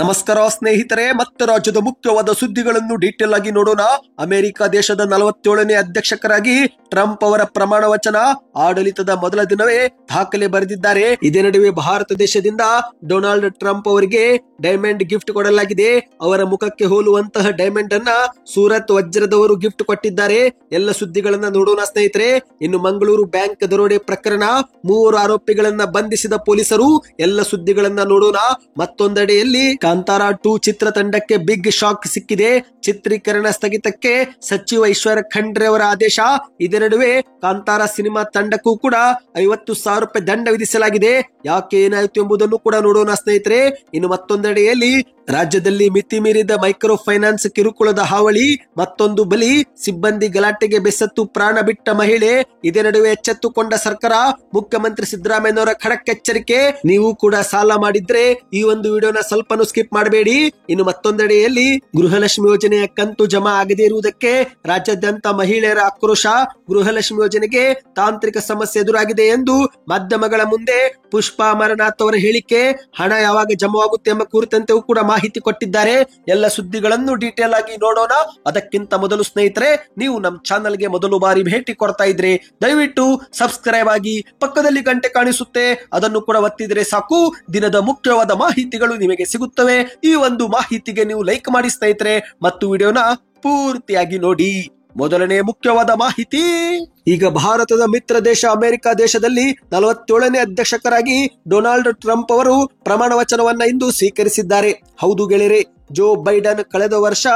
ನಮಸ್ಕಾರ ಸ್ನೇಹಿತರೆ, ಮತ್ತೆ ರಾಜ್ಯದ ಮುಖ್ಯವಾದ ಸುದ್ದಿಗಳನ್ನು ಡೀಟೇಲ್ ಆಗಿ ನೋಡೋಣ. ಅಮೆರಿಕ ದೇಶದ 47ನೇ ಅಧ್ಯಕ್ಷರಾಗಿ ಟ್ರಂಪ್ ಅವರ ಪ್ರಮಾಣ ವಚನ ಆಡಳಿತದ ಮೊದಲ ದಿನವೇ ದಾಖಲೆ ಬರೆದಿದ್ದಾರೆ. ಇದೇ ನಡುವೆ ಭಾರತ ದೇಶದಿಂದ ಡೊನಾಲ್ಡ್ ಟ್ರಂಪ್ ಅವರಿಗೆ ಡೈಮಂಡ್ ಗಿಫ್ಟ್ ಕೊಡಲಾಗಿದೆ. ಅವರ ಮುಖಕ್ಕೆ ಹೋಲುವಂತಹ ಡೈಮಂಡ್ ಅನ್ನ ಸೂರತ್ ವಜ್ರದವರು ಗಿಫ್ಟ್ ಕೊಟ್ಟಿದ್ದಾರೆ. ಎಲ್ಲ ಸುದ್ದಿಗಳನ್ನ ನೋಡೋಣ ಸ್ನೇಹಿತರೆ. ಇನ್ನು ಮಂಗಳೂರು ಬ್ಯಾಂಕ್ ದರೋಡೆ ಪ್ರಕರಣ, 3 ಆರೋಪಿಗಳನ್ನ ಬಂಧಿಸಿದ ಪೊಲೀಸರು, ಎಲ್ಲ ಸುದ್ದಿಗಳನ್ನ ನೋಡೋಣ. ಮತ್ತೊಂದೆಡೆಯಲ್ಲಿ ಕಾಂತಾರ 2 ಚಿತ್ರತಂಡಕ್ಕೆ ಬಿಗ್ ಶಾಕ್ ಸಿಕ್ಕಿದೆ. ಚಿತ್ರೀಕರಣ ಸ್ಥಗಿತಕ್ಕೆ ಸಚಿವ ಈಶ್ವರ ಖಂಡ್ರೆ ಅವರ ಆದೇಶ. ಇದೇ ನಡುವೆ ಕಾಂತಾರ ಸಿನಿಮಾ ತಂಡಕ್ಕೂ ಕೂಡ 50,000 ರೂಪಾಯಿ ದಂಡ ವಿಧಿಸಲಾಗಿದೆ. ಯಾಕೆ, ಏನಾಯ್ತು ಎಂಬುದನ್ನು ಕೂಡ ನೋಡೋಣ ಸ್ನೇಹಿತರೆ. ಇನ್ನು ಮತ್ತೊಂದೆಡೆಯಲ್ಲಿ ರಾಜ್ಯದಲ್ಲಿ ಮಿತಿ ಮೀರಿದ ಮೈಕ್ರೋ ಫೈನಾನ್ಸ್ ಕಿರುಕುಳದ ಹಾವಳಿ, ಮತ್ತೊಂದು ಬಲಿ, ಸಿಬ್ಬಂದಿ ಗಲಾಟೆಗೆ ಬೆಸತ್ತು ಪ್ರಾಣ ಬಿಟ್ಟ ಮಹಿಳೆ. ಇದೇ ನಡುವೆ ಎಚ್ಚೆತ್ತುಕೊಂಡ ಸರ್ಕಾರ, ಮುಖ್ಯಮಂತ್ರಿ ಸಿದ್ದರಾಮಯ್ಯನವರ ಖಡಕ್ ಎಚ್ಚರಿಕೆ. ನೀವು ಕೂಡ ಸಾಲ ಮಾಡಿದ್ರೆ ಈ ಒಂದು ವಿಡಿಯೋನ ಸ್ವಲ್ಪನೂ ಸ್ಕಿಪ್ ಮಾಡಬೇಡಿ. ಇನ್ನು ಮತ್ತೊಂದೆಡೆಯಲ್ಲಿ ಗೃಹಲಕ್ಷ್ಮಿ ಯೋಜನೆಯ ಕಂತು ಜಮಾ ಆಗದೇ ಇರುವುದಕ್ಕೆ ರಾಜ್ಯಾದ್ಯಂತ ಮಹಿಳೆಯರ ಆಕ್ರೋಶ. ಗೃಹಲಕ್ಷ್ಮಿ ಯೋಜನೆಗೆ ತಾಂತ್ರಿಕ ಸಮಸ್ಯೆ ಎದುರಾಗಿದೆ ಎಂದು ಮಾಧ್ಯಮಗಳ ಮುಂದೆ ಪುಷ್ಪಾ ಅಮರನಾಥ್ ಅವರ ಹೇಳಿಕೆ. ಹಣ ಯಾವಾಗ ಜಮಾವಾಗುತ್ತೆ ಎಂಬ ಕುರಿತಂತೆಯೂ ಕೂಡ ಮಾಹಿತಿ ಕೊಟ್ಟಿದ್ದಾರೆ. ಎಲ್ಲ ಸುದ್ದಿಗಳನ್ನು ಡೀಟೇಲ್ ಆಗಿ ನೋಡೋಣ. ಅದಕ್ಕಿಂತ ಮೊದಲು ಸ್ನೇಹಿತರೆ, ನೀವು ನಮ್ಮ ಚಾನಲ್ಗೆ ಮೊದಲು ಬಾರಿ ಭೇಟಿ ಕೊಡ್ತಾ ಇದ್ರೆ ದಯವಿಟ್ಟು ಸಬ್ಸ್ಕ್ರೈಬ್ ಆಗಿ, ಪಕ್ಕದಲ್ಲಿ ಗಂಟೆ ಕಾಣಿಸುತ್ತೆ, ಅದನ್ನು ಕೂಡ ಒತ್ತಿದ್ರೆ ಸಾಕು. ದಿನದ ಮುಖ್ಯವಾದ ಮಾಹಿತಿಗಳು ನಿಮಗೆ ಸಿಗುತ್ತವೆ. ಈ ಒಂದು ಮಾಹಿತಿಗೆ ನೀವು ಲೈಕ್ ಮಾಡಿ ಸ್ನೇಹಿತರೆ, ಮತ್ತು ವಿಡಿಯೋನ ಪೂರ್ತಿಯಾಗಿ ನೋಡಿ. ಮೊದಲನೇ ಮುಖ್ಯವಾದ ಮಾಹಿತಿ, ಈಗ ಭಾರತದ ಮಿತ್ರ ದೇಶ ಅಮೆರಿಕ ದೇಶದಲ್ಲಿ 47ನೇ ಅಧ್ಯಕ್ಷರಾಗಿ ಡೊನಾಲ್ಡ್ ಟ್ರಂಪ್ ಅವರು ಪ್ರಮಾಣ ವಚನವನ್ನ ಇಂದು ಸ್ವೀಕರಿಸಿದ್ದಾರೆ. ಹೌದು ಗೆಳೆಯರೆ, ಜೋ ಬೈಡನ್ ಕಳೆದ ವರ್ಷ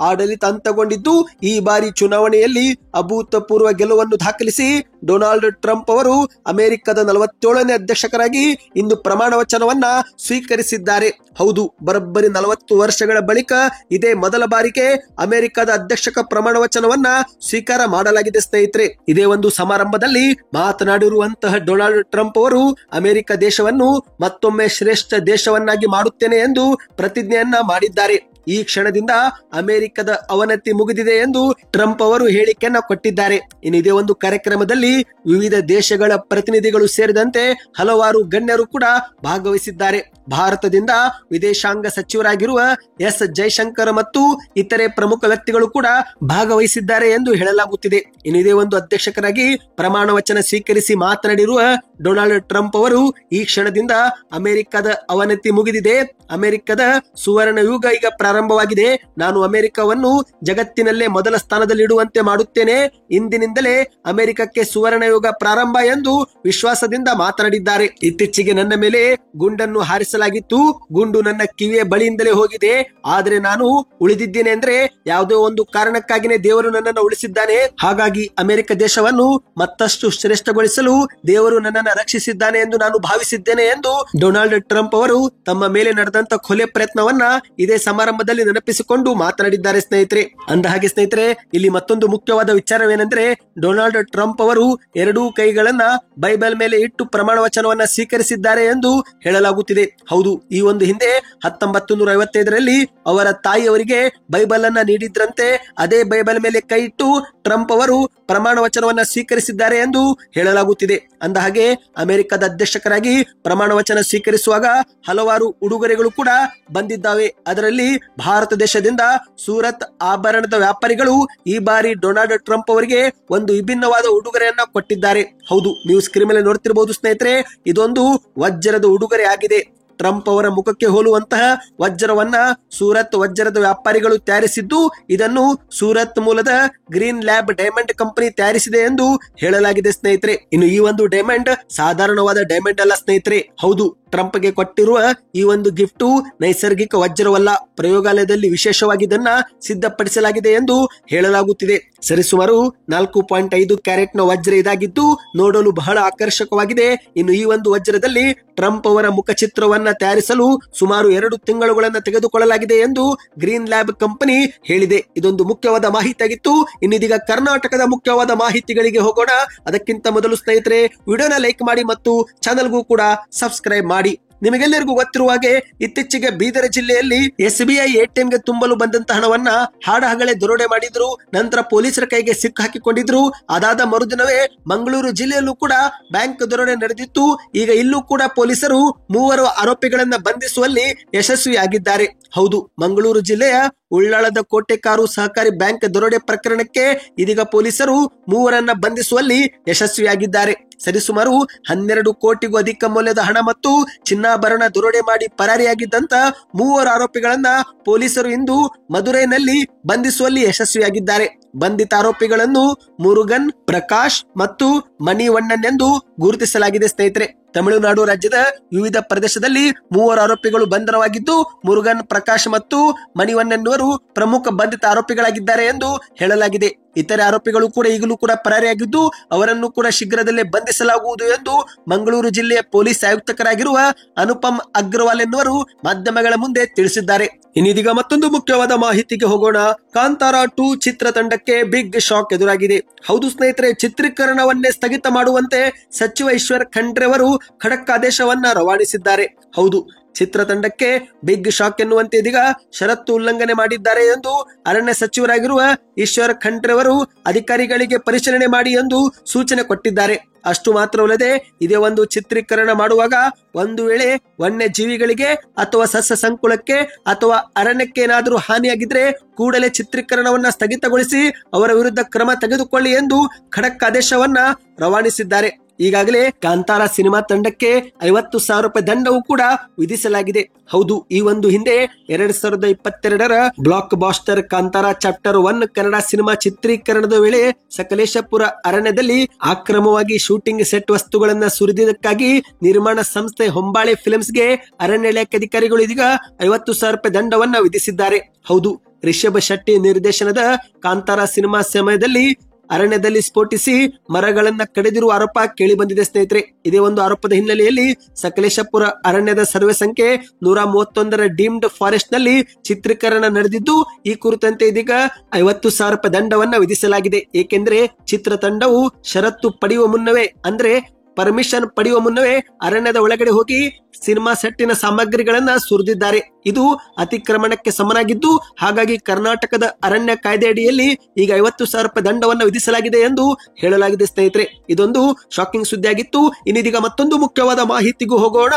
ಆಡಳಿತ ಅಂತ್ಯಗೊಂಡಿದ್ದು, ಈ ಬಾರಿ ಚುನಾವಣೆಯಲ್ಲಿ ಅಭೂತಪೂರ್ವ ಗೆಲುವನ್ನು ದಾಖಲಿಸಿ ಡೊನಾಲ್ಡ್ ಟ್ರಂಪ್ ಅವರು ಅಮೆರಿಕದ 47ನೇ ಅಧ್ಯಕ್ಷರಾಗಿ ಇಂದು ಪ್ರಮಾಣ ವಚನವನ್ನ ಸ್ವೀಕರಿಸಿದ್ದಾರೆ. ಹೌದು, ಬರೋಬ್ಬರಿ 40 ವರ್ಷಗಳ ಬಳಿಕ ಇದೇ ಮೊದಲ ಬಾರಿಗೆ ಅಮೆರಿಕದ ಅಧ್ಯಕ್ಷಕ ಪ್ರಮಾಣ ವಚನವನ್ನ ಸ್ವೀಕಾರ ಮಾಡಲಾಗಿದೆ ಸ್ನೇಹಿತರೆ. ಇದೇ ಒಂದು ಸಮಾರಂಭದಲ್ಲಿ ಮಾತನಾಡಿರುವಂತಹ ಡೊನಾಲ್ಡ್ ಟ್ರಂಪ್ ಅವರು ಅಮೆರಿಕ ದೇಶವನ್ನು ಮತ್ತೊಮ್ಮೆ ಶ್ರೇಷ್ಠ ದೇಶವನ್ನಾಗಿ ಮಾಡುತ್ತೇನೆ ಎಂದು ಪ್ರತಿಜ್ಞೆಯನ್ನ ಮಾಡಿದ್ದಾರೆ. ಈ ಕ್ಷಣದಿಂದ ಅಮೆರಿಕದ ಅವನತಿ ಮುಗಿದಿದೆ ಎಂದು ಟ್ರಂಪ್ ಅವರು ಹೇಳಿಕೆಯನ್ನ ಕೊಟ್ಟಿದ್ದಾರೆ. ಇನ್ನು ಇದೇ ಒಂದು ಕಾರ್ಯಕ್ರಮದಲ್ಲಿ ವಿವಿಧ ದೇಶಗಳ ಪ್ರತಿನಿಧಿಗಳು ಸೇರಿದಂತೆ ಹಲವಾರು ಗಣ್ಯರು ಕೂಡ ಭಾಗವಹಿಸಿದ್ದಾರೆ. ಭಾರತದಿಂದ ವಿದೇಶಾಂಗ ಸಚಿವರಾಗಿರುವ ಎಸ್ ಜೈಶಂಕರ್ ಮತ್ತು ಇತರೆ ಪ್ರಮುಖ ವ್ಯಕ್ತಿಗಳು ಕೂಡ ಭಾಗವಹಿಸಿದ್ದಾರೆ ಎಂದು ಹೇಳಲಾಗುತ್ತಿದೆ. ಇನ್ನು ಇದೇ ಒಂದು ಅಧ್ಯಕ್ಷರಾಗಿ ಪ್ರಮಾಣ ವಚನ ಸ್ವೀಕರಿಸಿ ಮಾತನಾಡಿರುವ ಡೊನಾಲ್ಡ್ ಟ್ರಂಪ್ ಅವರು, ಈ ಕ್ಷಣದಿಂದ ಅಮೆರಿಕದ ಅವನತಿ ಮುಗಿದಿದೆ, ಅಮೆರಿಕದ ಸುವರ್ಣ ಯುಗ ಈಗ ಪ್ರಾರಂಭವಾಗಿದೆ. ನಾನು ಅಮೆರಿಕವನ್ನು ಜಗತ್ತಿನಲ್ಲೇ ಮೊದಲ ಸ್ಥಾನದಲ್ಲಿಡುವಂತೆ ಮಾಡುತ್ತೇನೆ. ಇಂದಿನಿಂದಲೇ ಅಮೆರಿಕಕ್ಕೆ ಸುವರ್ಣ ಯುಗ ಪ್ರಾರಂಭ ಎಂದು ವಿಶ್ವಾಸದಿಂದ ಮಾತನಾಡಿದ್ದಾರೆ. ಇತ್ತೀಚೆಗೆ ನನ್ನ ಮೇಲೆ ಗುಂಡನ್ನು ಹಾರಿಸಲಾಗಿತ್ತು, ಗುಂಡು ನನ್ನ ಕಿವಿಯ ಬಳಿಯಿಂದಲೇ ಹೋಗಿದೆ, ಆದರೆ ನಾನು ಉಳಿದಿದ್ದೇನೆ ಅಂದ್ರೆ ಯಾವುದೋ ಒಂದು ಕಾರಣಕ್ಕಾಗಿನೇ ದೇವರು ನನ್ನನ್ನು ಉಳಿಸಿದ್ದಾನೆ. ಹಾಗಾಗಿ ಅಮೆರಿಕ ದೇಶವನ್ನು ಮತ್ತಷ್ಟು ಶ್ರೇಷ್ಠಗೊಳಿಸಲು ದೇವರು ನನ್ನನ್ನು ರಕ್ಷಿಸಿದ್ದಾನೆ ಎಂದು ನಾನು ಭಾವಿಸಿದ್ದೇನೆ ಎಂದು ಡೊನಾಲ್ಡ್ ಟ್ರಂಪ್ ಅವರು ತಮ್ಮ ಮೇಲೆ ನಡೆದಂತ ಕೊಲೆ ಪ್ರಯತ್ನವನ್ನ ಇದೇ ಸಮಾರಂಭದಲ್ಲಿ ನೆನಪಿಸಿಕೊಂಡು ಮಾತನಾಡಿದ್ದಾರೆ ಸ್ನೇಹಿತರೆ. ಅಂದ ಹಾಗೆ ಸ್ನೇಹಿತರೆ, ಇಲ್ಲಿ ಮತ್ತೊಂದು ಮುಖ್ಯವಾದ ವಿಚಾರವೇನೆಂದ್ರೆ, ಡೊನಾಲ್ಡ್ ಟ್ರಂಪ್ ಅವರು 2 ಕೈಗಳನ್ನ ಬೈಬಲ್ ಮೇಲೆ ಇಟ್ಟು ಪ್ರಮಾಣ ವಚನವನ್ನ ಸ್ವೀಕರಿಸಿದ್ದಾರೆ ಎಂದು ಹೇಳಲಾಗುತ್ತಿದೆ. ಹೌದು, ಈ ಒಂದು ಹಿಂದೆ 1955ರಲ್ಲಿ ಅವರ ತಾಯಿಯವರಿಗೆ ಬೈಬಲ್ ಅನ್ನ ನೀಡಿದ್ರಂತೆ. ಅದೇ ಬೈಬಲ್ ಮೇಲೆ ಕೈ ಇಟ್ಟು ಟ್ರಂಪ್ ಅವರು ಪ್ರಮಾಣ ವಚನವನ್ನ ಸ್ವೀಕರಿಸಿದ್ದಾರೆ ಎಂದು ಹೇಳಲಾಗುತ್ತಿದೆ. ಅಂದ ಹಾಗೆ ಅಮೆರಿಕದ ಅಧ್ಯಕ್ಷರಾಗಿ ಪ್ರಮಾಣ ವಚನ ಸ್ವೀಕರಿಸುವಾಗ ಹಲವಾರು ಉಡುಗೊರೆಗಳು ಕೂಡ ಬಂದಿದ್ದಾವೆ. ಅದರಲ್ಲಿ ಭಾರತ ದೇಶದಿಂದ ಸೂರತ್ ಆಭರಣದ ವ್ಯಾಪಾರಿಗಳು ಈ ಬಾರಿ ಡೊನಾಲ್ಡ್ ಟ್ರಂಪ್ ಅವರಿಗೆ ಒಂದು ವಿಭಿನ್ನವಾದ ಉಡುಗೊರೆಯನ್ನ ಕೊಟ್ಟಿದ್ದಾರೆ. ಹೌದು, ನೀವು ಸ್ಕ್ರೀನ್ ಮೇಲೆ ನೋಡ್ತಿರಬಹುದು ಸ್ನೇಹಿತರೆ, ಇದೊಂದು ವಜ್ರದ ಉಡುಗೊರೆ ಆಗಿದೆ. ಟ್ರಂಪ್ ಅವರ ಮುಖಕ್ಕೆ ಹೋಲುವಂತಹ ವಜ್ರವನ್ನ ಸೂರತ್ ವಜ್ರದ ವ್ಯಾಪಾರಿಗಳು ತಯಾರಿಸಿದ್ದು, ಇದನ್ನು ಸೂರತ್ ಮೂಲದ ಗ್ರೀನ್ ಲ್ಯಾಬ್ ಡೈಮಂಡ್ ಕಂಪನಿ ತಯಾರಿಸಿದೆ ಎಂದು ಹೇಳಲಾಗಿದೆ ಸ್ನೇಹಿತರೆ. ಇನ್ನು ಈ ಒಂದು ಡೈಮಂಡ್ ಸಾಧಾರಣವಾದ ಡೈಮಂಡ್ ಅಲ್ಲ ಸ್ನೇಹಿತರೆ. ಹೌದು, ಟ್ರಂಪ್ಗೆ ಕೊಟ್ಟಿರುವ ಈ ಒಂದು ಗಿಫ್ಟ್ ನೈಸರ್ಗಿಕ ವಜ್ರವಲ್ಲ, ಪ್ರಯೋಗಾಲಯದಲ್ಲಿ ವಿಶೇಷವಾಗಿ ಇದನ್ನ ಸಿದ್ಧಪಡಿಸಲಾಗಿದೆ ಎಂದು ಹೇಳಲಾಗುತ್ತಿದೆ. ಸರಿಸುಮಾರು 4.5 ಕ್ಯಾರೆಟ್ ನ ವಜ್ರ ಇದಾಗಿದ್ದು ನೋಡಲು ಬಹಳ ಆಕರ್ಷಕವಾಗಿದೆ. ಇನ್ನು ಈ ಒಂದು ವಜ್ರದಲ್ಲಿ ಟ್ರಂಪ್ ಅವರ ಮುಖಚಿತ್ರವನ್ನ ತಯಾರಿಸಲು ಸುಮಾರು 2 ತಿಂಗಳುಗಳನ್ನ ತೆಗೆದುಕೊಳ್ಳಲಾಗಿದೆ ಎಂದು ಗ್ರೀನ್ ಲ್ಯಾಬ್ ಕಂಪನಿ ಹೇಳಿದೆ. ಇದೊಂದು ಮುಖ್ಯವಾದ ಮಾಹಿತಿಯಾಗಿತ್ತು. ಇನ್ನಿದೀಗ ಕರ್ನಾಟಕದ ಮುಖ್ಯವಾದ ಮಾಹಿತಿಗಳಿಗೆ ಹೋಗೋಣ. ಅದಕ್ಕಿಂತ ಮೊದಲು ಸ್ನೇಹಿತರೆ, ವಿಡಿಯೋನ ಲೈಕ್ ಮಾಡಿ ಮತ್ತು ಚಾನೆಲ್ಗೂ ಕೂಡ ಸಬ್ಸ್ಕ್ರೈಬ್ ಮಾಡಿ. ನಿಮಗೆಲ್ಲರಿಗೂ ಗೊತ್ತಿರುವ ಹಾಗೆ ಇತ್ತೀಚೆಗೆ ಬೀದರ್ ಜಿಲ್ಲೆಯಲ್ಲಿ SBI ATMಗೆ ತುಂಬಲು ಬಂದಂತ ಹಣವನ್ನ ಹಾಡಹಗಲೇ ದರೋಡೆ ಮಾಡಿದ್ರು. ನಂತರ ಪೊಲೀಸರ ಕೈಗೆ ಸಿಕ್ಕು ಹಾಕಿಕೊಂಡಿದ್ರು. ಅದಾದ ಮರುದಿನವೇ ಮಂಗಳೂರು ಜಿಲ್ಲೆಯಲ್ಲೂ ಕೂಡ ಬ್ಯಾಂಕ್ ದರೋಡೆ ನಡೆದಿತ್ತು. ಈಗ ಇಲ್ಲೂ ಕೂಡ ಪೊಲೀಸರು 3 ಆರೋಪಿಗಳನ್ನ ಬಂಧಿಸುವಲ್ಲಿ ಯಶಸ್ವಿಯಾಗಿದ್ದಾರೆ. ಹೌದು, ಮಂಗಳೂರು ಜಿಲ್ಲೆಯ ಉಳ್ಳಾಳದ ಕೋಟೆಕಾರು ಸಹಕಾರಿ ಬ್ಯಾಂಕ್ ದರೋಡೆ ಪ್ರಕರಣಕ್ಕೆ ಇದೀಗ ಪೊಲೀಸರು 3ರನ್ನ ಬಂಧಿಸುವಲ್ಲಿ ಯಶಸ್ವಿಯಾಗಿದ್ದಾರೆ. ಸರಿಸುಮಾರು 12 ಕೋಟಿಗೂ ಅಧಿಕ ಮೌಲ್ಯದ ಹಣ ಮತ್ತು ಚಿನ್ನಾಭರಣ ದರೋಡೆ ಮಾಡಿ ಪರಾರಿಯಾಗಿದ್ದಂತ 3 ಆರೋಪಿಗಳನ್ನ ಪೊಲೀಸರು ಇಂದು ಮದುರೈನಲ್ಲಿ ಬಂಧಿಸುವಲ್ಲಿ ಯಶಸ್ವಿಯಾಗಿದ್ದಾರೆ. ಬಂಧಿತ ಆರೋಪಿಗಳನ್ನು ಮುರುಗನ್, ಪ್ರಕಾಶ್ ಮತ್ತು ಮಣಿವಣ್ಣನ್ ಎಂದು ಗುರುತಿಸಲಾಗಿದೆ. ಸ್ನೇಹಿತರೆ, ತಮಿಳುನಾಡು ರಾಜ್ಯದ ವಿವಿಧ ಪ್ರದೇಶದಲ್ಲಿ 3 ಆರೋಪಿಗಳು ಬಂಧನವಾಗಿದ್ದು, ಮುರುಗನ್, ಪ್ರಕಾಶ್ ಮತ್ತು ಮಣಿವಣ್ಣನ್ವರು ಪ್ರಮುಖ ಬಂಧಿತ ಆರೋಪಿಗಳಾಗಿದ್ದಾರೆ ಎಂದು ಹೇಳಲಾಗಿದೆ. ಇತರೆ ಆರೋಪಿಗಳು ಕೂಡ ಈಗಲೂ ಕೂಡ ಪರಾರಿಯಾಗಿದ್ದು ಅವರನ್ನು ಕೂಡ ಶೀಘ್ರದಲ್ಲೇ ಬಂಧಿಸಲಾಗುವುದು ಎಂದು ಮಂಗಳೂರು ಜಿಲ್ಲೆಯ ಪೊಲೀಸ್ ಆಯುಕ್ತರಾಗಿರುವ ಅನುಪಮ್ ಅಗ್ರವಾಲ್ ಎನ್ನುವರು ಮಾಧ್ಯಮಗಳ ಮುಂದೆ ತಿಳಿಸಿದ್ದಾರೆ. ಇನ್ನೀಗ ಮತ್ತೊಂದು ಮುಖ್ಯವಾದ ಮಾಹಿತಿಗೆ ಹೋಗೋಣ. ಕಾಂತಾರ 2 ಚಿತ್ರತಂಡಕ್ಕೆ ಬಿಗ್ ಶಾಕ್ ಎದುರಾಗಿದೆ. ಹೌದು ಸ್ನೇಹಿತರೆ, ಚಿತ್ರೀಕರಣವನ್ನೇ ಸ್ಥಗಿತ ಮಾಡುವಂತೆ ಸಚಿವ ಈಶ್ವರ್ ಖಂಡ್ರೆ ಅವರು ಖಡಕ್ ಆದೇಶವನ್ನ ರವಾನಿಸಿದ್ದಾರೆ. ಹೌದು, ಚಿತ್ರತಂಡಕ್ಕೆ ಬಿಗ್ ಶಾಕ್ ಎನ್ನುವಂತೆ ಇದೀಗ ಷರತ್ತು ಉಲ್ಲಂಘನೆ ಮಾಡಿದ್ದಾರೆ ಎಂದು ಅರಣ್ಯ ಸಚಿವರಾಗಿರುವ ಈಶ್ವರ್ ಖಂಡ್ರೆ ಅವರು ಅಧಿಕಾರಿಗಳಿಗೆ ಪರಿಶೀಲನೆ ಮಾಡಿ ಎಂದು ಸೂಚನೆ ಕೊಟ್ಟಿದ್ದಾರೆ. ಅಷ್ಟು ಮಾತ್ರವಲ್ಲದೆ ಇದೇ ಒಂದು ಚಿತ್ರೀಕರಣ ಮಾಡುವಾಗ ಒಂದು ವೇಳೆ ವನ್ಯ ಜೀವಿಗಳಿಗೆ ಅಥವಾ ಸಸ್ಯ ಸಂಕುಲಕ್ಕೆ ಅಥವಾ ಅರಣ್ಯಕ್ಕೆ ಏನಾದರೂ ಹಾನಿಯಾಗಿದ್ರೆ ಕೂಡಲೇ ಚಿತ್ರೀಕರಣವನ್ನ ಸ್ಥಗಿತಗೊಳಿಸಿ ಅವರ ವಿರುದ್ಧ ಕ್ರಮ ತೆಗೆದುಕೊಳ್ಳಿ ಎಂದು ಖಡಕ್ ಆದೇಶವನ್ನ ರವಾನಿಸಿದ್ದಾರೆ. ಈಗಾಗಲೇ ಕಾಂತಾರ ಸಿನಿಮಾ ತಂಡಕ್ಕೆ 50,000 ರೂಪಾಯಿ ದಂಡವೂ ಕೂಡ ವಿಧಿಸಲಾಗಿದೆ. ಹೌದು, ಈ ಒಂದು ಹಿಂದೆ 2022ರ blockbuster Kantara chapter 1 Kannada cinema ಚಿತ್ರೀಕರಣದ ವೇಳೆ ಸಕಲೇಶಪುರ ಅರಣ್ಯದಲ್ಲಿ ಅಕ್ರಮವಾಗಿ ಶೂಟಿಂಗ್ ಸೆಟ್ ವಸ್ತುಗಳನ್ನ ಸುರಿದಿದ್ದಕ್ಕಾಗಿ ನಿರ್ಮಾಣ ಸಂಸ್ಥೆ ಹೊಂಬಾಳೆ ಫಿಲ್ಮ್ಸ್ಗೆ ಅರಣ್ಯ ಇಲಾಖೆ ಅಧಿಕಾರಿಗಳು ಇದೀಗ 50,000 ರೂಪಾಯಿ ದಂಡವನ್ನ ವಿಧಿಸಿದ್ದಾರೆ. ಹೌದು, ರಿಷಬ್ ಶೆಟ್ಟಿ ನಿರ್ದೇಶನದ ಕಾಂತಾರ ಸಿನಿಮಾ ಸಮಯದಲ್ಲಿ ಅರಣ್ಯದಲ್ಲಿ ಸ್ಫೋಟಿಸಿ ಮರಗಳನ್ನ ಕಡಿದಿರುವ ಆರೋಪ ಕೇಳಿ ಬಂದಿದೆ. ಸ್ನೇಹಿತರೆ, ಇದೇ ಒಂದು ಆರೋಪದ ಹಿನ್ನೆಲೆಯಲ್ಲಿ ಸಕಲೇಶಪುರ ಅರಣ್ಯದ ಸರ್ವೆ ಸಂಖ್ಯೆ 131ರ ಡೀಮ್ಡ್ ಫಾರೆಸ್ಟ್ ನಲ್ಲಿ ಚಿತ್ರೀಕರಣ ನಡೆದಿದ್ದು ಈ ಕುರಿತಂತೆ ಇದೀಗ 50,000 ರೂಪಾಯಿ ದಂಡವನ್ನ ವಿಧಿಸಲಾಗಿದೆ. ಏಕೆಂದ್ರೆ ಚಿತ್ರತಂಡವು ಷರತ್ತು ಪಡೆಯುವ ಮುನ್ನವೇ ಅಂದ್ರೆ ಪರ್ಮಿಷನ್ ಪಡೆಯುವ ಮುನ್ನವೇ ಅರಣ್ಯದ ಒಳಗಡೆ ಹೋಗಿ ಸಿನಿಮಾ ಸೆಟ್ಟಿನ ಸಾಮಗ್ರಿಗಳನ್ನ ಸುರಿದಿದ್ದಾರೆ. ಇದು ಅತಿಕ್ರಮಣಕ್ಕೆ ಸಮನಾಗಿದ್ದು ಹಾಗಾಗಿ ಕರ್ನಾಟಕದ ಅರಣ್ಯ ಕಾಯ್ದೆ ಅಡಿಯಲ್ಲಿ ಈಗ 50,000 ರೂಪಾಯಿ ದಂಡವನ್ನು ವಿಧಿಸಲಾಗಿದೆ ಎಂದು ಹೇಳಲಾಗಿದೆ. ಸ್ನೇಹಿತರೆ, ಇದೊಂದು ಶಾಕಿಂಗ್ ಸುದ್ದಿಯಾಗಿತ್ತು. ಇನ್ನೀಗ ಮತ್ತೊಂದು ಮುಖ್ಯವಾದ ಮಾಹಿತಿಗೂ ಹೋಗೋಣ.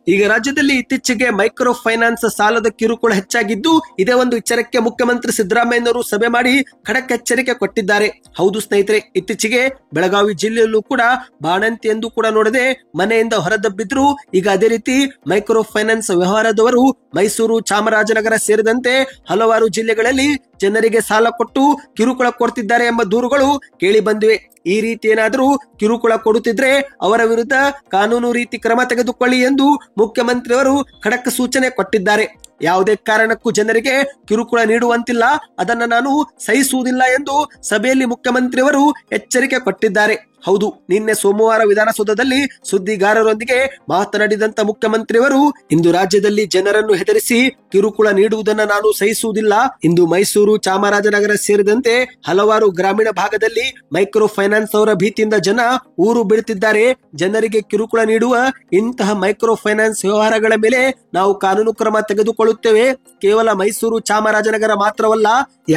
ಈಗ ರಾಜ್ಯದಲ್ಲಿ ಇತ್ತೀಚೆಗೆ ಮೈಕ್ರೋ ಫೈನಾನ್ಸ್ ಸಾಲದ ಕಿರುಕುಳ ಹೆಚ್ಚಾಗಿದ್ದು ಇದೇ ಒಂದು ವಿಚಾರಕ್ಕೆ ಮುಖ್ಯಮಂತ್ರಿ ಸಿದ್ದರಾಮಯ್ಯನವರು ಸಭೆ ಮಾಡಿ ಖಡಕ್ ಎಚ್ಚರಿಕೆ ಕೊಟ್ಟಿದ್ದಾರೆ. ಹೌದು ಸ್ನೇಹಿತರೆ, ಇತ್ತೀಚೆಗೆ ಬೆಳಗಾವಿ ಜಿಲ್ಲೆಯಲ್ಲೂ ಕೂಡ ಬಾಣಂತಿ ಎಂದು ಕೂಡ ನೋಡದೆ ಮನೆಯಿಂದ ಹೊರದಬ್ಬಿದ್ರು. ಈಗ ಅದೇ ರೀತಿ ಮೈಕ್ರೋ ಫೈನಾನ್ಸ್ ವ್ಯವಹಾರದವರು ಮೈಸೂರು, ಚಾಮರಾಜನಗರ ಸೇರಿದಂತೆ ಹಲವಾರು ಜಿಲ್ಲೆಗಳಲ್ಲಿ ಜನರಿಗೆ ಸಾಲ ಕೊಟ್ಟು ಕಿರುಕುಳ ಕೊಡ್ತಿದ್ದಾರೆ ಎಂಬ ದೂರುಗಳು ಕೇಳಿ ಬಂದಿವೆ. ಈ ರೀತಿ ಏನಾದರೂ ಕಿರುಕುಳ ಕೊಡುತ್ತಿದ್ರೆ ಅವರ ವಿರುದ್ಧ ಕಾನೂನು ರೀತಿ ಕ್ರಮ ತೆಗೆದುಕೊಳ್ಳಿ ಎಂದು ಮುಖ್ಯಮಂತ್ರಿಯವರು ಖಡಕ್ ಸೂಚನೆ ಕೊಟ್ಟಿದ್ದಾರೆ. ಯಾವುದೇ ಕಾರಣಕ್ಕೂ ಜನರಿಗೆ ಕಿರುಕುಳ ನೀಡುವಂತಿಲ್ಲ, ಅದನ್ನ ನಾನು ಸಹಿಸುವುದಿಲ್ಲ ಎಂದು ಸಭೆಯಲ್ಲಿ ಮುಖ್ಯಮಂತ್ರಿಯವರು ಎಚ್ಚರಿಕೆ ಕೊಟ್ಟಿದ್ದಾರೆ. ಹೌದು, ನಿನ್ನೆ ಸೋಮವಾರ ವಿಧಾನಸೌಧದಲ್ಲಿ ಸುದ್ದಿಗಾರರೊಂದಿಗೆ ಮಾತನಾಡಿದಂತ ಮುಖ್ಯಮಂತ್ರಿಯವರು ಇಂದು ರಾಜ್ಯದಲ್ಲಿ ಜನರನ್ನು ಹೆದರಿಸಿ ಕಿರುಕುಳ ನೀಡುವುದನ್ನು ನಾನು ಸಹಿಸುವುದಿಲ್ಲ. ಇಂದು ಮೈಸೂರು, ಚಾಮರಾಜನಗರ ಸೇರಿದಂತೆ ಹಲವಾರು ಗ್ರಾಮೀಣ ಭಾಗದಲ್ಲಿ ಮೈಕ್ರೋ ಫೈನಾನ್ಸ್ ಅವರ ಭೀತಿಯಿಂದ ಜನ ಊರು ಬೀಳುತ್ತಿದ್ದಾರೆ. ಜನರಿಗೆ ಕಿರುಕುಳ ನೀಡುವ ಇಂತಹ ಮೈಕ್ರೋ ಫೈನಾನ್ಸ್ ವ್ಯವಹಾರಗಳ ಮೇಲೆ ನಾವು ಕಾನೂನು ಕ್ರಮ ತೆಗೆದುಕೊಳ್ಳುತ್ತೇವೆ. ಕೇವಲ ಮೈಸೂರು, ಚಾಮರಾಜನಗರ ಮಾತ್ರವಲ್ಲ,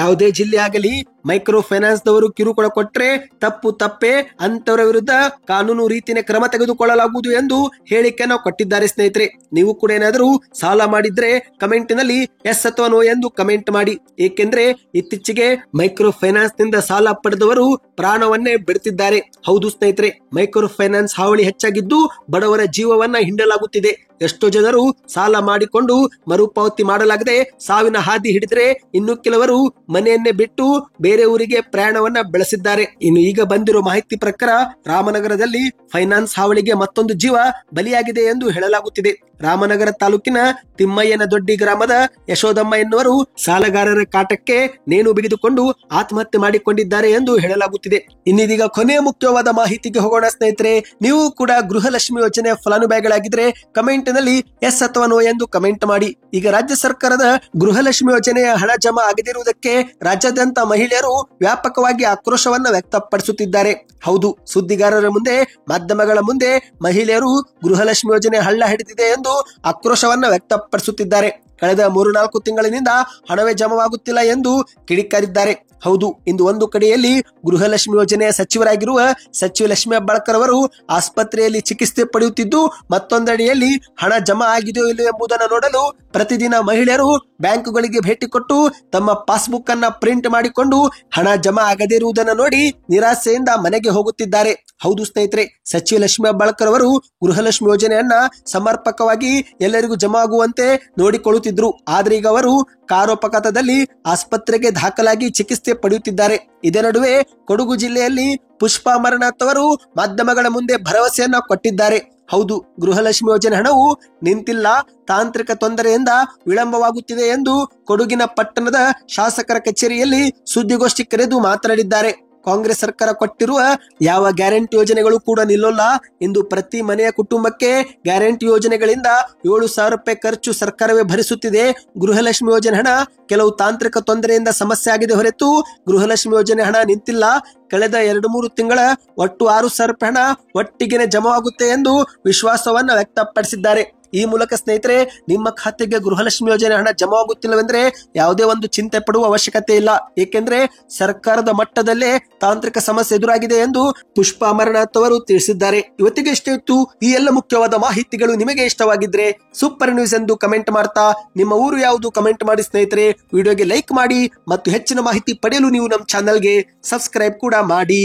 ಯಾವುದೇ ಜಿಲ್ಲೆ ಆಗಲಿ ಮೈಕ್ರೋ ಫೈನಾನ್ಸ್ ದವರು ಕಿರುಕುಳ ಕೊಟ್ರೆ ತಪ್ಪು ತಪ್ಪೆ, ಅಂತವರ ವಿರುದ್ಧ ಕಾನೂನು ರೀತಿಯ ಕ್ರಮ ತೆಗೆದುಕೊಳ್ಳಲಾಗುವುದು ಎಂದು ಹೇಳಿಕೆಯನ್ನು ಕೊಟ್ಟಿದ್ದಾರೆ. ಸ್ನೇಹಿತರೆ, ನೀವು ಕೂಡ ಏನಾದರೂ ಸಾಲ ಮಾಡಿದ್ರೆ ಕಮೆಂಟ್ನಲ್ಲಿ ಎಸ್ ಅಥವಾ ನೋ ಎಂದು ಕಮೆಂಟ್ ಮಾಡಿ. ಏಕೆಂದ್ರೆ ಇತ್ತೀಚೆಗೆ ಮೈಕ್ರೋ ಫೈನಾನ್ಸ್ ನಿಂದ ಸಾಲ ಪಡೆದವರು ಪ್ರಾಣವನ್ನೇ ಬಿಡುತ್ತಿದ್ದಾರೆ. ಹೌದು ಸ್ನೇಹಿತರೆ, ಮೈಕ್ರೋ ಫೈನಾನ್ಸ್ ಹಾವಳಿ ಹೆಚ್ಚಾಗಿದ್ದು ಬಡವರ ಜೀವವನ್ನ ಹಿಂಡಲಾಗುತ್ತಿದೆ. ಎಷ್ಟೋ ಜನರು ಸಾಲ ಮಾಡಿಕೊಂಡು ಮರುಪಾವತಿ ಮಾಡಲಾಗದೆ ಸಾವಿನ ಹಾದಿ ಹಿಡಿದರೆ ಇನ್ನು ಕೆಲವರು ಮನೆಯನ್ನೇ ಬಿಟ್ಟು ಬೇರೆ ಊರಿಗೆ ಪ್ರಯಾಣವನ್ನ ಬೆಳೆಸಿದ್ದಾರೆ. ಇನ್ನು ಈಗ ಬಂದಿರೋ ಮಾಹಿತಿ ಪ್ರಕಾರ ರಾಮನಗರದಲ್ಲಿ ಫೈನಾನ್ಸ್ ಹಾವಳಿಗೆ ಮತ್ತೊಂದು ಜೀವ ಬಲಿಯಾಗಿದೆ ಎಂದು ಹೇಳಲಾಗುತ್ತಿದೆ. ರಾಮನಗರ ತಾಲೂಕಿನ ತಿಮ್ಮಯ್ಯನ ದೊಡ್ಡಿ ಗ್ರಾಮದ ಯಶೋದಮ್ಮ ಎನ್ನುವರು ಸಾಲಗಾರರ ಕಾಟಕ್ಕೆ ನೇಣು ಬಿಗಿದುಕೊಂಡು ಆತ್ಮಹತ್ಯೆ ಮಾಡಿಕೊಂಡಿದ್ದಾರೆ ಎಂದು ಹೇಳಲಾಗುತ್ತಿದೆ. ಇನ್ನೀಗ ಕೊನೆಯ ಮುಖ್ಯವಾದ ಮಾಹಿತಿಗೆ ಹೋಗೋಣ. ಸ್ನೇಹಿತರೆ, ನೀವು ಕೂಡ ಗೃಹಲಕ್ಷ್ಮಿ ಯೋಜನೆಯ ಫಲಾನುಭವಿಗಳಾಗಿದ್ರೆ ಕಮೆಂಟ್ ನಲ್ಲಿ ಎಸ್ ಅಥವಾ ನೋ ಎಂದು ಕಮೆಂಟ್ ಮಾಡಿ. ಈಗ ರಾಜ್ಯ ಸರ್ಕಾರದ ಗೃಹಲಕ್ಷ್ಮಿ ಯೋಜನೆಯ ಹಣ ಜಮಾ ಆಗದಿರುವುದಕ್ಕೆ ರಾಜ್ಯಾದ್ಯಂತ ಮಹಿಳೆಯರು ಮಹಿಳೆಯರು ವ್ಯಾಪಕವಾಗಿ ಆಕ್ರೋಶವನ್ನ ವ್ಯಕ್ತಪಡಿಸುತ್ತಿದ್ದಾರೆ. ಹೌದು, ಸುದ್ದಿಗಾರರ ಮುಂದೆ, ಮಾಧ್ಯಮಗಳ ಮುಂದೆ ಮಹಿಳೆಯರು ಗೃಹಲಕ್ಷ್ಮಿ ಯೋಜನೆ ಹಳ್ಳ ಹಿಡಿದಿದೆ ಎಂದು ಆಕ್ರೋಶವನ್ನ ವ್ಯಕ್ತಪಡಿಸುತ್ತಿದ್ದಾರೆ. ಕಳೆದ 3-4 ತಿಂಗಳಿನಿಂದ ಹಣವೇ ಜಮವಾಗುತ್ತಿಲ್ಲ ಎಂದು ಕಿಡಿಕಾರಿದ್ದಾರೆ. ಹೌದು, ಇಂದು ಒಂದು ಕಡೆಯಲ್ಲಿ ಗೃಹಲಕ್ಷ್ಮಿ ಯೋಜನೆಯ ಸಚಿವರಾಗಿರುವ ಸಚಿವ ಲಕ್ಷ್ಮೀ ಹೆಬ್ಬಾಳ್ಕರ್ ಅವರು ಆಸ್ಪತ್ರೆಯಲ್ಲಿ ಚಿಕಿತ್ಸೆ ಪಡೆಯುತ್ತಿದ್ದು, ಮತ್ತೊಂದೆಡೆಯಲ್ಲಿ ಹಣ ಜಮಾ ಆಗಿದೆಯೋ ಇಲ್ಲವೋ ಎಂಬುದನ್ನು ನೋಡಲು ಪ್ರತಿದಿನ ಮಹಿಳೆಯರು ಬ್ಯಾಂಕುಗಳಿಗೆ ಭೇಟಿ ಕೊಟ್ಟು ತಮ್ಮ ಪಾಸ್ಬುಕ್ ಅನ್ನ ಪ್ರಿಂಟ್ ಮಾಡಿಕೊಂಡು ಹಣ ಜಮಾ ಆಗದೇ ಇರುವುದನ್ನು ನೋಡಿ ನಿರಾಸೆಯಿಂದ ಮನೆಗೆ ಹೋಗುತ್ತಿದ್ದಾರೆ. ಹೌದು ಸ್ನೇಹಿತರೆ, ಸಚಿವ ಲಕ್ಷ್ಮೀ ಹೆಬ್ಬಾಳ್ಕರ್ ಅವರು ಗೃಹಲಕ್ಷ್ಮಿ ಯೋಜನೆಯನ್ನ ಸಮರ್ಪಕವಾಗಿ ಎಲ್ಲರಿಗೂ ಜಮಾ ಆಗುವಂತೆ ನೋಡಿಕೊಳ್ಳುತ್ತಿದ್ರು. ಆದ್ರೆ ಈಗ ಅವರು ಕಾರೋಪಘಾತದಲ್ಲಿ ಆಸ್ಪತ್ರೆಗೆ ದಾಖಲಾಗಿ ಚಿಕಿತ್ಸೆ ಪಡೆಯುತ್ತಿದ್ದಾರೆ. ಇದೇ ನಡುವೆ ಕೊಡಗು ಜಿಲ್ಲೆಯಲ್ಲಿ ಪುಷ್ಪಾ ಅಮರನಾಥ್ ಅವರು ಮಾಧ್ಯಮಗಳ ಮುಂದೆ ಭರವಸೆಯನ್ನ ಕೊಟ್ಟಿದ್ದಾರೆ. ಹೌದು, ಗೃಹಲಕ್ಷ್ಮಿ ಯೋಜನೆ ಹಣವು ನಿಂತಿಲ್ಲ, ತಾಂತ್ರಿಕ ತೊಂದರೆಯಿಂದ ವಿಳಂಬವಾಗುತ್ತಿದೆ ಎಂದು ಕೊಡಗಿನ ಪಟ್ಟಣದ ಶಾಸಕರ ಕಚೇರಿಯಲ್ಲಿ ಸುದ್ದಿಗೋಷ್ಠಿ ಕರೆದು ಮಾತನಾಡಿದ್ದಾರೆ. ಕಾಂಗ್ರೆಸ್ ಸರ್ಕಾರ ಕೊಟ್ಟಿರುವ ಯಾವ ಗ್ಯಾರಂಟಿ ಯೋಜನೆಗಳು ಕೂಡ ನಿಲ್ಲೋಲ್ಲ ಎಂದು ಪ್ರತಿ ಮನೆಯ ಕುಟುಂಬಕ್ಕೆ ಗ್ಯಾರಂಟಿ ಯೋಜನೆಗಳಿಂದ 7,000 ರೂಪಾಯಿ ಖರ್ಚು ಸರ್ಕಾರವೇ ಭರಿಸುತ್ತಿದೆ. ಗೃಹಲಕ್ಷ್ಮಿ ಯೋಜನೆ ಹಣ ಕೆಲವು ತಾಂತ್ರಿಕ ತೊಂದರೆಯಿಂದ ಸಮಸ್ಯೆ ಆಗಿದೆ ಹೊರತು ಗೃಹಲಕ್ಷ್ಮಿ ಯೋಜನೆ ಹಣ ನಿಂತಿಲ್ಲ. ಕಳೆದ 2-3 ತಿಂಗಳ ಒಟ್ಟು 6,000 ರೂಪಾಯಿ ಹಣ ಒಟ್ಟಿಗೆ ಜಮವಾಗುತ್ತೆ ಎಂದು ವಿಶ್ವಾಸವನ್ನ ವ್ಯಕ್ತಪಡಿಸಿದ್ದಾರೆ. ಈ ಮೂಲಕ ಸ್ನೇಹಿತರೆ, ನಿಮ್ಮ ಖಾತೆಗೆ ಗೃಹಲಕ್ಷ್ಮಿ ಯೋಜನೆ ಹಣ ಜಮವಾಗುತ್ತಿಲ್ಲವೆಂದ್ರೆ ಯಾವುದೇ ಒಂದು ಚಿಂತೆ ಪಡುವ ಅವಶ್ಯಕತೆ ಇಲ್ಲ. ಏಕೆಂದ್ರೆ ಸರ್ಕಾರದ ಮಟ್ಟದಲ್ಲೇ ತಾಂತ್ರಿಕ ಸಮಸ್ಯೆ ಎದುರಾಗಿದೆ ಎಂದು ಪುಷ್ಪಾ ಅಮರನಾಥ್ ಅವರು ತಿಳಿಸಿದ್ದಾರೆ. ಇವತ್ತಿಗೆ ಇಷ್ಟ ಇತ್ತು. ಈ ಎಲ್ಲ ಮುಖ್ಯವಾದ ಮಾಹಿತಿಗಳು ನಿಮಗೆ ಇಷ್ಟವಾಗಿದ್ರೆ ಸೂಪರ್ ನ್ಯೂಸ್ ಎಂದು ಕಮೆಂಟ್ ಮಾಡ್ತಾ, ನಿಮ್ಮ ಊರು ಯಾವುದು ಕಮೆಂಟ್ ಮಾಡಿ ಸ್ನೇಹಿತರೆ. ವಿಡಿಯೋಗೆ ಲೈಕ್ ಮಾಡಿ ಮತ್ತು ಹೆಚ್ಚಿನ ಮಾಹಿತಿ ಪಡೆಯಲು ನೀವು ನಮ್ಮ ಚಾನಲ್ಗೆ ಸಬ್ಸ್ಕ್ರೈಬ್ ಕೂಡ ಮಾಡಿ.